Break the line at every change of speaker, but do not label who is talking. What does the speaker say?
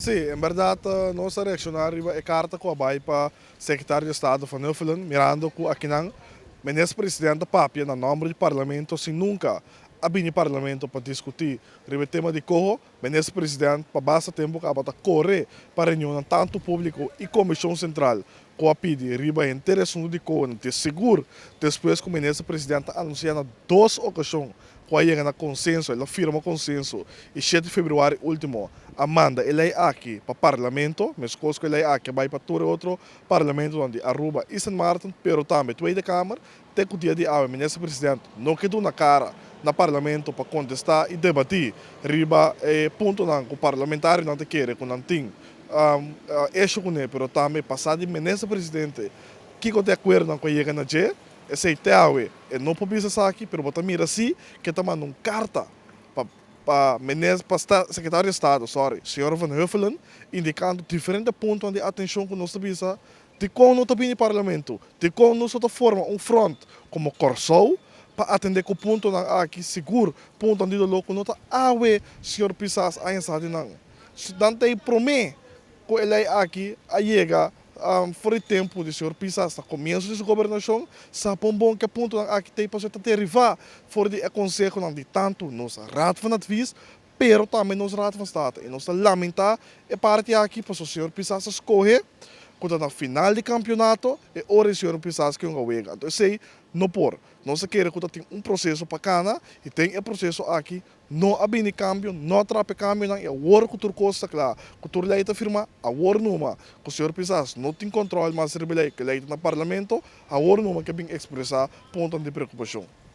Sim, em verdade, nós reaccionários é carta com a vai para secretário de Estado van Huffelen, mirando que aqui não, ministro presidente papia na nome do parlamento, se nunca abrir parlamento para discutir o tema de corro, ministro presidente para basta tempo que a correr para reunião tanto público e comissão central com a pedir riba interesse de corro, de seguro, depois que o ministro presidente anuncia na duas ocasiões com chega na consenso, ela firma consenso e 7 de fevereiro último Amanda, ele é aqui para o parlamento, mas coisa que ele é aqui vai para todo outro parlamento onde Aruba e San Martin, pero também tweede câmara, tem que o dia de hoje, o ministro presidente não quedou na cara no parlamento para contestar e debater riba ponto não que o parlamentário não te quer, que não tem eixo com ele, pero também passado o ministro presidente que eu te acordo com ele na G, esse teawe, não pode ser aqui, pero botar mira assim que está mandando carta para secretário de Estado, senhor Van Huffelen, indicando diferentes pontos de atenção que nós temos de como nós estamos no parlamento, de como nós forma front como Corsou, para atender com o ponto aqui seguro, ponto onde o louco não está, senhor Pisas, aí está de não. Dante promete que ele é aqui, a chega, foi tempo de senhor Pisas, no começo da governação, sabe bom que ponto aqui tem para ter rival, for de conselho de tanto nos rato van advies, pero também nos rato van Estado. E nós lamentar é parte aqui para o senhor Pisas escolher, quando na final do campeonato, é hora o senhor Pisas que é um wega. Então, sei, não por. Nós queremos que tem processo para cana e tem um processo aqui, não abine câmbio, não atrape câmbio, não é o que tu costa, claro. Que tu leita firma, a hora numa, que o senhor Pisas não tem controle, mas se rebelei que leita no parlamento, a hora numa que vem expressar ponto de preocupação.